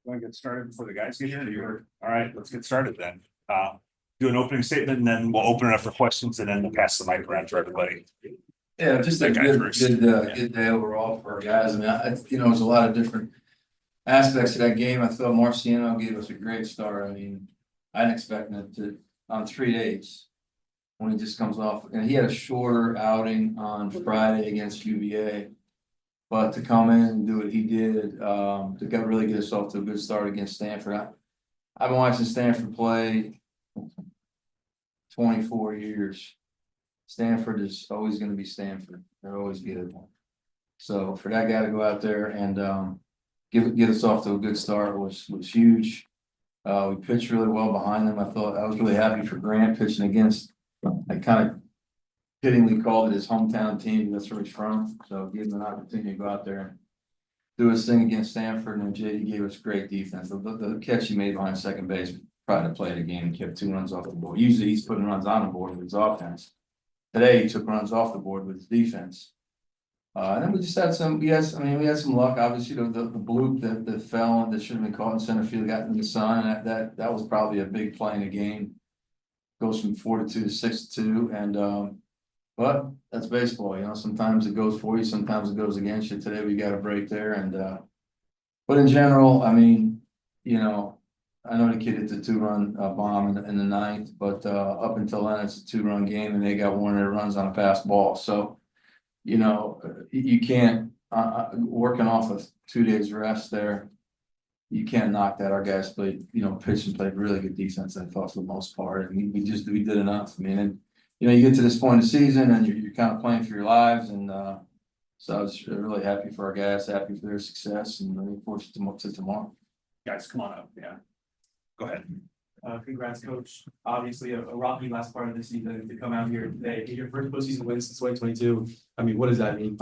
Want to get started before the guys get here? All right, let's get started then. Do an opening statement and then we'll open it up for questions and then we'll pass the mic around to everybody. Yeah, just a good day overall for our guys. I mean, there's a lot of different aspects to that game. I thought Marciano gave us a great start. I mean, I didn't expect him to on 3 days when he just comes off, and he had a shorter outing on Friday against UVA. But to come in and do what he did, to really get us off to a good start against Stanford. I've been watching Stanford play 24 years. Stanford is always going to be Stanford. They're always good. So for that guy to go out there and get us off to a good start was huge. We pitched really well behind them. I was really happy for Grant pitching against. I kind of fittingly called it his hometown team. That's where he's from. So give him an opportunity to go out there and do his thing against Stanford. And JD gave us great defense. The catch he made behind second base tried to play the game and kept 2 runs off the board. Usually he's putting runs on the board with his offense. Today he took runs off the board with his defense. And then we just had we had some luck. Obviously, the bloop that fell that should have been caught in center field got in the sun, and that was probably a big play in the game. Goes from 4-2 to 6-2, and but that's baseball, you know. Sometimes it goes for you, sometimes it goes against you. Today we got a break there, and but in general, I mean, you know, I know the kid hit the 2-run bomb in the 9th, but up until then it's a 2-run game, and they got 1 of their runs on a pass ball. So, you know, you can't working off of 2 days rest there. You can't knock that. Our guys played, pitched and played really good defense, I thought, for the most part, and we did enough. I mean, and you get to this point in the season, and you're kind of playing for your lives, and so I was really happy for our guys, happy for their success, and looking forward to tomorrow. Guys, come on up. Yeah. Go ahead. Congrats, coach. Obviously, a rocky last part of the season to come out here today. Your first postseason win since 2022. I mean, what does that mean?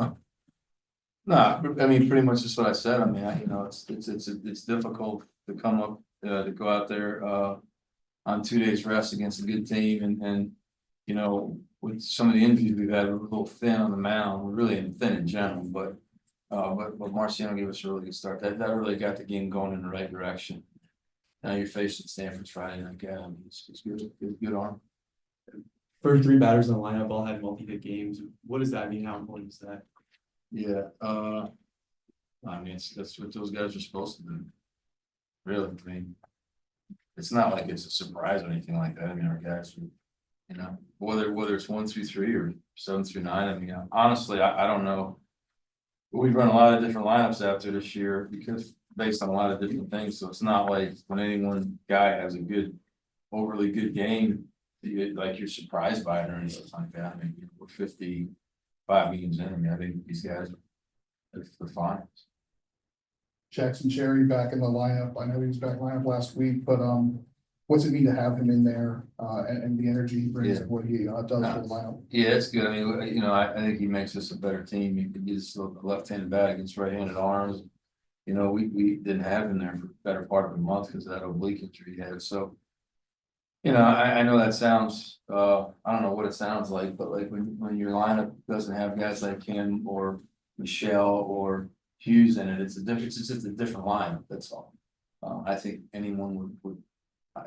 No, I mean, pretty much just what I said. I mean, it's difficult to come up to go out there on 2 days rest against a good team, and with some of the injuries we've had, we're a little thin on the mound. We're really thin in general, but Marciano gave us a really good start. That really got the game going in the right direction. Now you're facing Stanford's Friday night game. It's good arm. First 3 batters in the lineup all had multi-hit games. What does that mean? How important is that? Yeah, I mean, that's what those guys are supposed to do. Really, I mean, it's not like it's a surprise or anything like that. I mean, our guys are, whether it's 1 through 3 or 7 through 9. I mean, honestly, I don't know. We've run a lot of different lineups out there this year because based on a lot of different things. So it's not like when any one guy has a overly good game, you're surprised by it or anything like that. I mean, we're 55 games in. I mean, I think these guys are fine. Jackson Cherry back in the lineup. I know he was back in the lineup last week, but what's it mean to have him in there and the energy he brings and what he does for the lineup? Yeah, it's good. I mean, I think he makes us a better team. He could use a left-handed bat against right-handed arms. We didn't have him there for the better part of a month because of that oblique injury he had. So, I know that sounds, I don't know what it sounds like, but like when your lineup doesn't have guys like him or Michelle or Hughes in it, it's just a different lineup. That's all. I think anyone would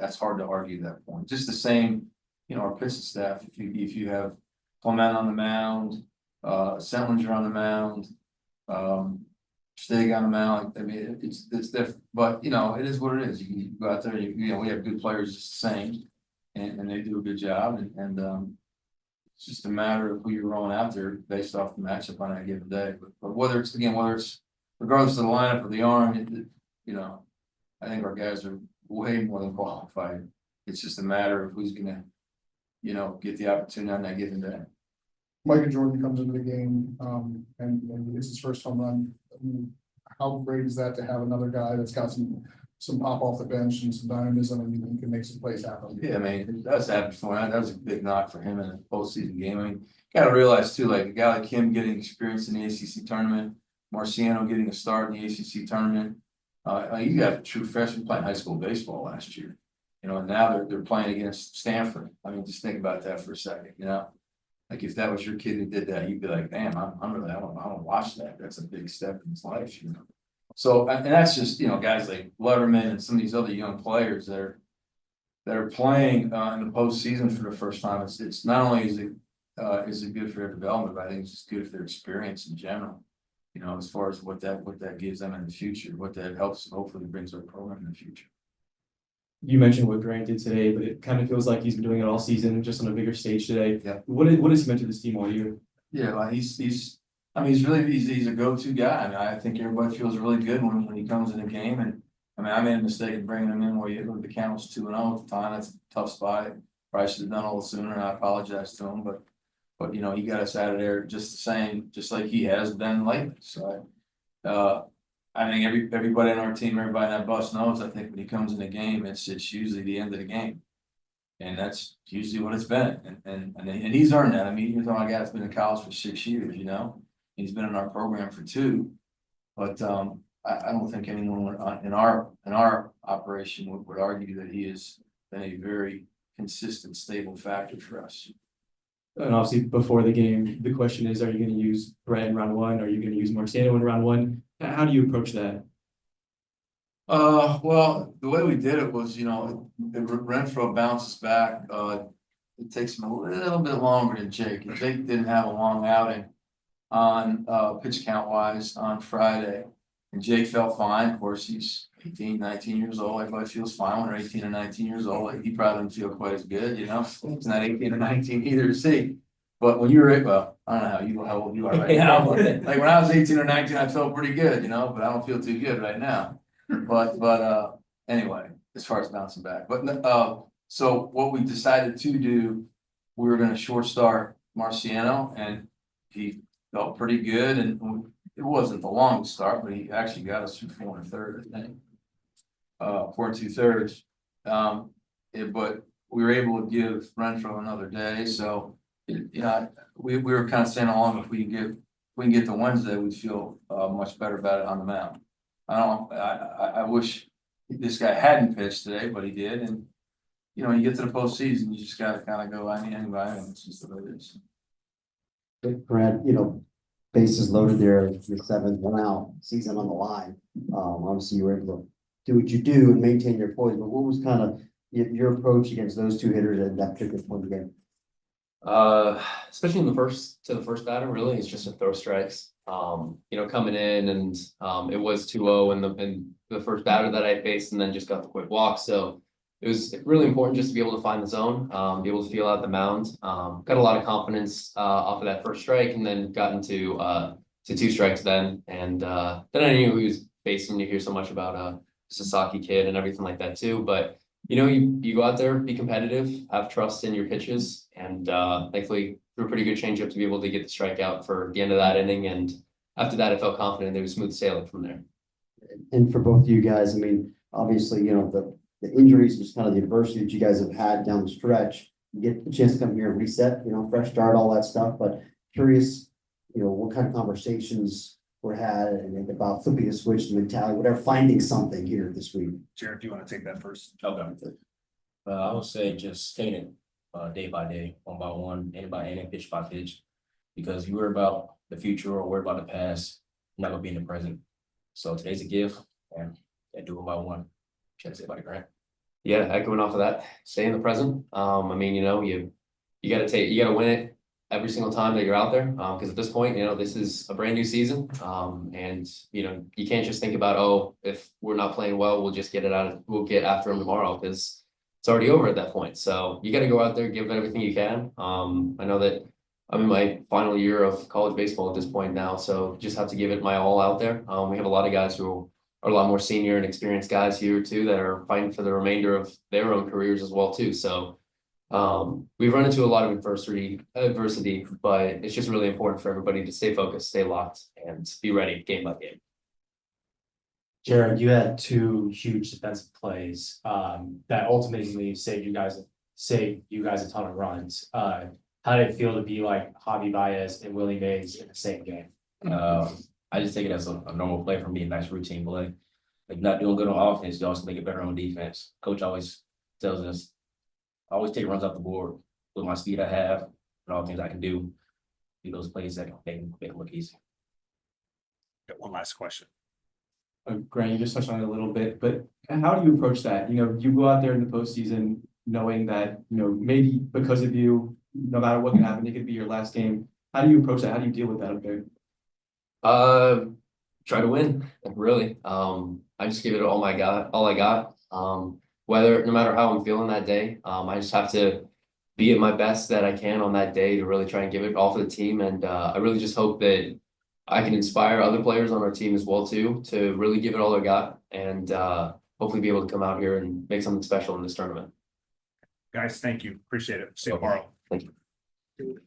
that's hard to argue that point. Just the same, our pitching staff, if you have Clement on the mound, Sellinger on the mound, Stig on the mound. I mean, it's different, but it is what it is. You go out there, we have good players just the same, and they do a good job, and it's just a matter of who you're rolling out there based off the matchup on that given day. But whether it's regardless of the lineup or the arm, I think our guys are way more than qualified. It's just a matter of who's gonna, get the opportunity on that given day. Micah Jordan comes into the game, and it's his first home run. I mean, how great is that to have another guy that's got some pop off the bench and some dynamism and can make some plays happen? Yeah, I mean, that's happened before. That was a big knock for him in a postseason game. I mean, got to realize too, like a guy like him getting experience in the ACC tournament, Marciano getting a start in the ACC tournament. You got a true freshman playing high school baseball last year, and now they're playing against Stanford. I mean, just think about that for a second, Like if that was your kid who did that, you'd be like, damn, I want to watch that. That's a big step in his life, So, and that's just, guys like Letterman and some of these other young players that are playing in the postseason for the first time. It's not only is it good for their development, but I think it's just good for their experience in general. As far as what that gives them in the future, what that helps, hopefully brings their program in the future. You mentioned what Grant did today, but it kind of feels like he's been doing it all season, just on a bigger stage today. Yeah. What has he meant to this team all year? Yeah, like he's he's a go-to guy. I mean, I think everybody feels really good when he comes in a game. And I mean, I made a mistake of bringing him in where the count was 2-0 at the time. That's a tough spot. Probably should have done a little sooner, and I apologize to him. But he got us out of there just the same, just like he has been lately. So I think everybody on our team, everybody in that bus knows. I think when he comes in the game, it's usually the end of the game. And that's usually what it's been. And he's earned that. I mean, you're talking about a guy that's been in college for 6 years, he's been in our program for 2. But I don't think anyone in our operation would argue that he has been a very consistent, stable factor for us. And obviously, before the game, the question is, are you going to use Brett in round 1? Are you going to use Marciano in round 1? How do you approach that? Well, the way we did it was, if Renfro bounces back, it takes him a little bit longer than Jake. And Jake didn't have a long outing on pitch count wise on Friday. And Jake felt fine. Of course, he's 18, 19 years old. Everybody feels fine when they're 18 and 19 years old. He probably doesn't feel quite as good, He's not 18 or 19 either, is he? But when you're I don't know how old you are right now, but like when I was 18 or 19, I felt pretty good, but I don't feel too good right now. But anyway, as far as bouncing back. But so what we decided to do, we were gonna short start Marciano, and he felt pretty good, and it wasn't the longest start, but he actually got us through 4 1/3, I think. 4 2/3. But we were able to give Renfro another day, so we were kind of saying along, if we can get to Wednesday, we'd feel much better about it on the mound. I wish this guy hadn't pitched today, but he did, and you get to the postseason, you just got to kind of go anybody, and it's just the way it is. Brad, bases loaded there, your 7th one out, season on the line. Obviously you were able to do what you do and maintain your poise, but what was kind of your approach against those 2 hitters at that particular point of the game? Especially in the first batter, really, it's just to throw strikes. Coming in and it was 2-0 in the first batter that I faced, and then just got the quick walk. So it was really important just to be able to find the zone, be able to feel out the mound. Got a lot of confidence off of that first strike, and then got into to 2 strikes then. And then I knew he was facing. You hear so much about Sasaki kid and everything like that too, but you go out there, be competitive, have trust in your pitches, and thankfully threw a pretty good changeup to be able to get the strikeout for the end of that inning. And after that, I felt confident there was smooth sailing from there. And for both of you guys, I mean, obviously, the injuries, just kind of the adversity that you guys have had down the stretch. You get the chance to come here and reset, fresh start, all that stuff. But curious, what kind of conversations were had and about flipping the switch, the mentality, whatever, finding something here this week. Jared, do you want to take that first? Okay. I would say just taking it day by day, one by one, inning by inning, pitch by pitch. Because you worry about the future or worry about the past, you're not gonna be in the present. So today's a gift, and do it by one. Should I say by Grant? Yeah, echoing off of that, stay in the present. I mean, you gotta win it every single time that you're out there. Because at this point, this is a brand new season. And you can't just think about, oh, if we're not playing well, we'll just we'll get after them tomorrow, because it's already over at that point. So you got to go out there, give it everything you can. I know that I'm in my final year of college baseball at this point now, so just have to give it my all out there. We have a lot of guys who are a lot more senior and experienced guys here too, that are fighting for the remainder of their own careers as well too. So we've run into a lot of adversity, but it's just really important for everybody to stay focused, stay locked, and be ready game by game. Jared, you had 2 huge defensive plays that ultimately saved you guys a ton of runs. How did it feel to be like Javi Baez and Willie Mays in the same game? I just take it as a normal play for me, a nice routine play. Like, not doing good on offense, you also make it better on defense. Coach always tells us, I always take runs off the board with my speed I have and all the things I can do. Do those plays that make them look easy. Got one last question. Grant, you just touched on it a little bit, but how do you approach that? You know, you go out there in the postseason knowing that, you know, maybe because of you, no matter what can happen, it could be your last game. How do you approach that? How do you deal with that up there? Try to win, really. I just give it all I got. Whether, no matter how I'm feeling that day, I just have to be at my best that I can on that day to really try and give it all for the team. And I really just hope that I can inspire other players on our team as well too, to really give it all they got and hopefully be able to come out here and make something special in this tournament. Guys, thank you. Appreciate it. See you Okay. tomorrow. Thank you.